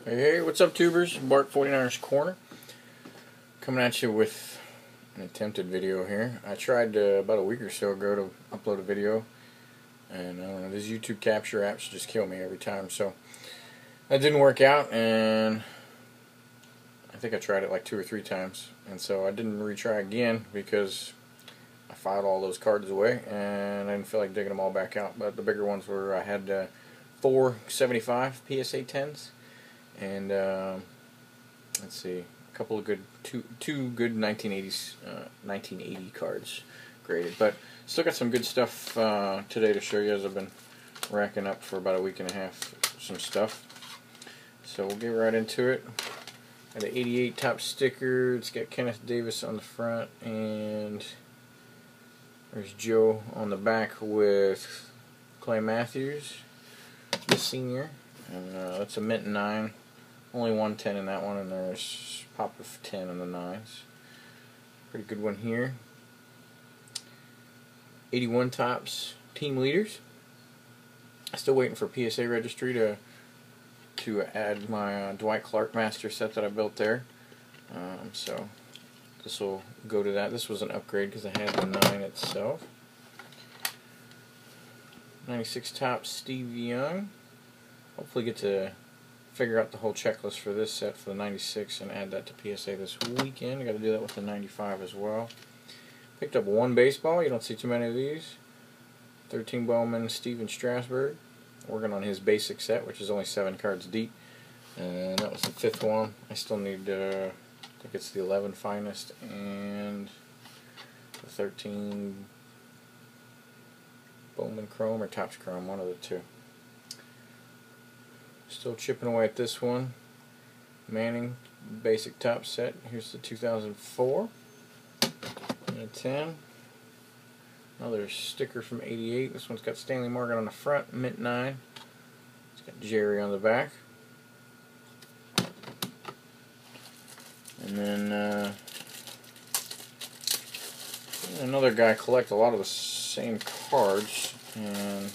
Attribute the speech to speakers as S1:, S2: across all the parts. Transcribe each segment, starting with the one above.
S1: Hey, what's up, tubers? Bart 49ers Corner coming at you with an attempted video here. I tried about a week or so ago to upload a video, and I don't know, these YouTube capture apps just kill me every time, so that didn't work out, and I think I tried it like 2 or 3 times, and so I didn't retry again because I filed all those cards away and I didn't feel like digging them all back out. But the bigger ones were, I had 4 75 PSA 10s. And let's see, a couple of good, two good 1980s, 1980 cards graded. But still got some good stuff today to show you, as I've been racking up for about a week and a half some stuff. So we'll get right into it. Got an 88 top sticker. It's got Kenneth Davis on the front, and there's Joe on the back with Clay Matthews, the senior. And that's a mint 9. Only 110 in that one, and there's pop of 10 in the 9s. Pretty good one here. 81 tops team leaders. Still waiting for PSA registry to add my Dwight Clark master set that I built there. So this will go to that. This was an upgrade because I had the 9 itself. 96 tops Steve Young. Hopefully get to figure out the whole checklist for this set for the 96 and add that to PSA this weekend. I got to do that with the 95 as well. Picked up 1 baseball. You don't see too many of these. 13 Bowman Steven Strasburg. Working on his basic set, which is only 7 cards deep. And that was the 5th one. I still need, I think it's the 11 finest and the 13 Bowman Chrome or Topps Chrome, one of the two. Still chipping away at this one. Manning basic top set. Here's the 2004 and a 10. Another sticker from 88. This one's got Stanley Morgan on the front, mint 9. It's got Jerry on the back. And then another guy collect a lot of the same cards, and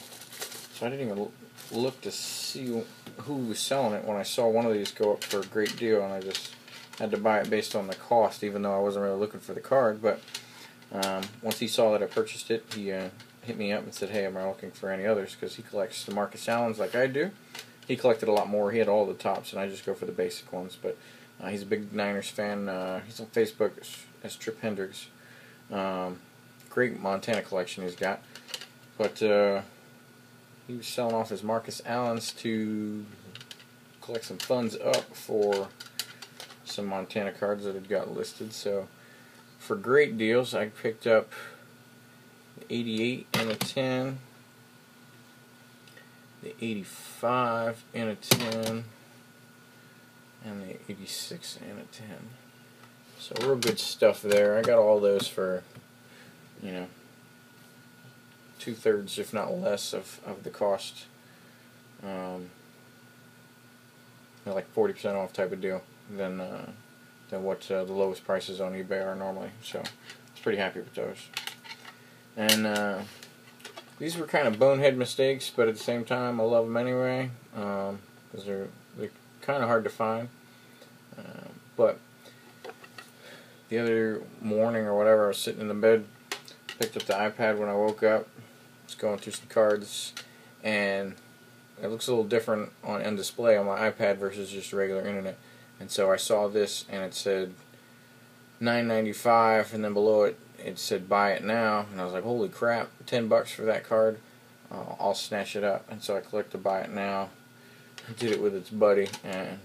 S1: so I didn't even look to see who was selling it when I saw one of these go up for a great deal, and I just had to buy it based on the cost, even though I wasn't really looking for the card. But once he saw that I purchased it, he hit me up and said, hey, am I looking for any others? Because he collects the Marcus Allens like I do. He collected a lot more. He had all the tops, and I just go for the basic ones. But he's a big Niners fan. He's on Facebook as Trip Hendricks. Great Montana collection he's got. But he was selling off his Marcus Allens to collect some funds up for some Montana cards that had got listed. So for great deals, I picked up the 88 and a 10, the 85 and a 10, and the 86 and a 10. So real good stuff there. I got all those for, you know, 2/3, if not less, of the cost. Like 40% off type of deal than what the lowest prices on eBay are normally. So I was pretty happy with those. And these were kind of bonehead mistakes, but at the same time I love them anyway, because they're kind of hard to find. But the other morning or whatever, I was sitting in the bed, picked up the iPad when I woke up, was going through some cards, and it looks a little different on display on my iPad versus just regular internet. And so I saw this, and it said $9.95, and then below it said buy it now, and I was like, holy crap, $10 for that card, I'll snatch it up. And so I clicked to buy it now. I did it with its buddy, and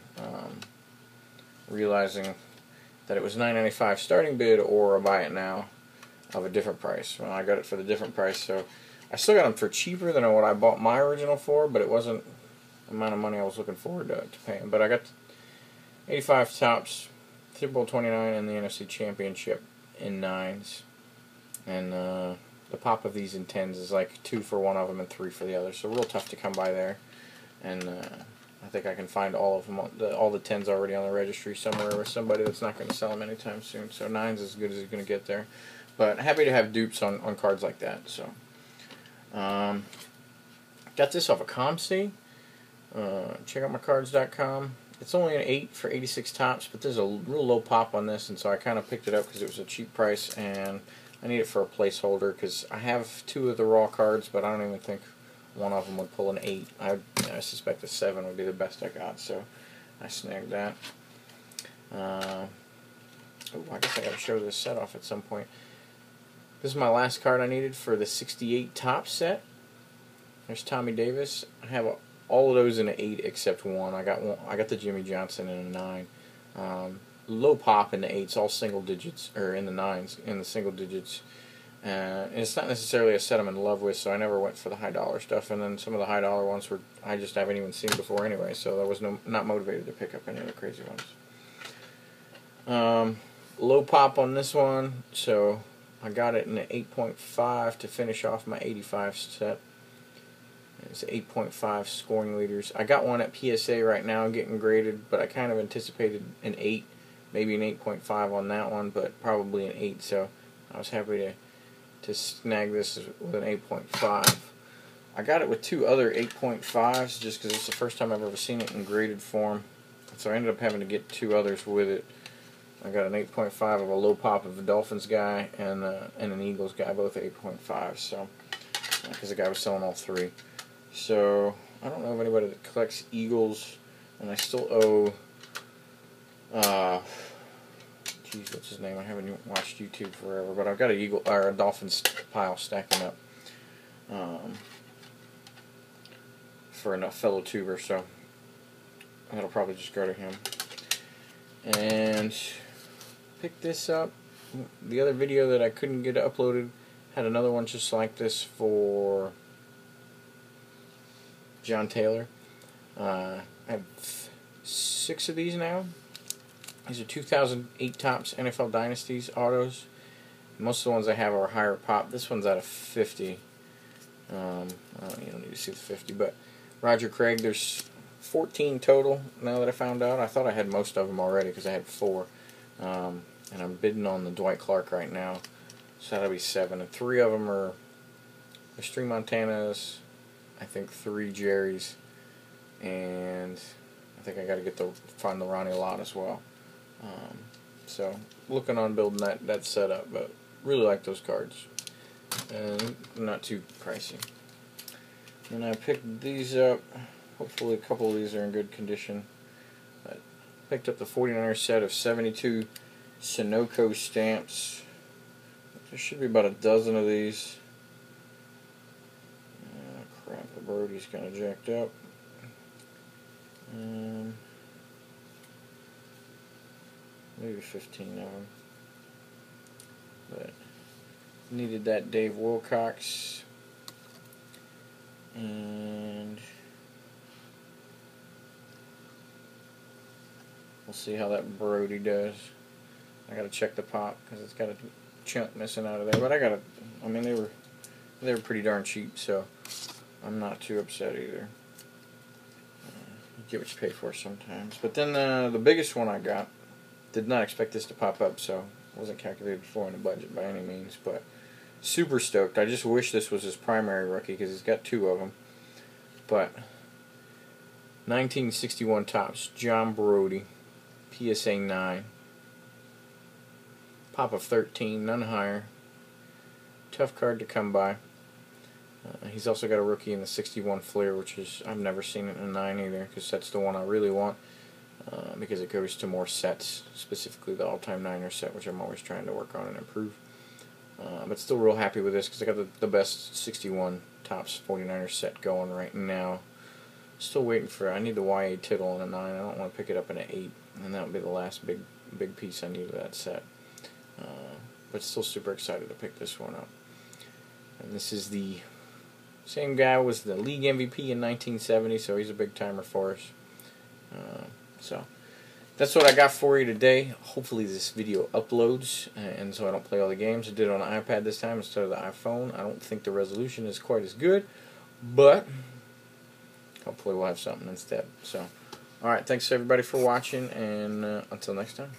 S1: realizing that it was $9.95 starting bid or a buy it now of a different price. Well, I got it for the different price, so I still got them for cheaper than what I bought my original for, but it wasn't the amount of money I was looking forward to paying. But I got 85 tops, Super Bowl 29, and the NFC Championship in 9s. And the pop of these in 10s is like 2 for one of them and 3 for the other, so real tough to come by there. And I think I can find all of them, all the 10s already on the registry somewhere with somebody that's not going to sell them anytime soon. So 9's as good as it's going to get there. But happy to have dupes on cards like that. So got this off of ComC. Check out mycards.com. It's only an 8 for 86 tops, but there's a real low pop on this, and so I kind of picked it up because it was a cheap price, and I need it for a placeholder because I have 2 of the raw cards, but I don't even think one of them would pull an 8. I suspect a 7 would be the best I got, so I snagged that. I guess I got to show this set off at some point. This is my last card I needed for the 68 top set. There's Tommy Davis. I have all of those in an 8 except one. I got the Jimmy Johnson in a 9. Low pop in the 8s, all single digits, or in the 9s, in the single digits. And it's not necessarily a set I'm in love with, so I never went for the high dollar stuff. And then some of the high dollar ones I just haven't even seen before anyway, so I was not motivated to pick up any of the crazy ones. Low pop on this one, so I got it in an 8.5 to finish off my 85 set. It's 8.5 scoring leaders. I got one at PSA right now getting graded, but I kind of anticipated an 8, maybe an 8.5 on that one, but probably an 8, so I was happy to snag this with an 8.5. I got it with 2 other 8.5s just because it's the first time I've ever seen it in graded form, so I ended up having to get 2 others with it. I got an 8.5 of a low pop of a Dolphins guy and an Eagles guy, both 8.5. So, because the guy was selling all 3. So I don't know of anybody that collects Eagles, and I still owe. Geez, what's his name? I haven't watched YouTube forever, but I've got a Dolphins pile stacking up for a fellow tuber. So that'll probably just go to him. And pick this up. The other video that I couldn't get uploaded had another one just like this for John Taylor. I have 6 of these now. These are 2008 tops NFL Dynasties autos. Most of the ones I have are higher pop. This one's out of 50. You don't need to see the 50, but Roger Craig, there's 14 total now that I found out. I thought I had most of them already because I had 4. And I'm bidding on the Dwight Clark right now, so that'll be 7. And 3 of them are there's 3 Montanas, I think 3 Jerrys, and I think I got to find the Ronnie Lott as well. So looking on building that setup, but really like those cards, and not too pricey. And I picked these up. Hopefully a couple of these are in good condition. I picked up the 49ers set of 72 Sunoco stamps. There should be about a dozen of these. Crap, the Brodie's kind of jacked up. Maybe 15 of them. But needed that Dave Wilcox. And we'll see how that Brodie does. I gotta check the pop because it's got a chunk missing out of there. But I mean, they were pretty darn cheap, so I'm not too upset either. You get what you pay for sometimes. But then the biggest one I got, did not expect this to pop up, so wasn't calculated for in the budget by any means. But super stoked. I just wish this was his primary rookie because he's got 2 of them. But 1961 tops, John Brodie, PSA 9. Pop of 13, none higher. Tough card to come by. He's also got a rookie in the 61 Flair, which is, I've never seen it in a 9 either, because that's the one I really want, because it goes to more sets, specifically the all-time Niner set, which I'm always trying to work on and improve. But still real happy with this, because I got the best 61 tops 49ers set going right now. Still waiting I need the YA Tittle in a 9. I don't want to pick it up in an 8, and that would be the last big piece I need of that set. But still super excited to pick this one up. And this is the same guy who was the league MVP in 1970, so he's a big timer for us. So that's what I got for you today. Hopefully this video uploads, and so I don't play all the games. I did it on an iPad this time instead of the iPhone. I don't think the resolution is quite as good, but hopefully we'll have something instead. So, alright, thanks everybody for watching, and until next time.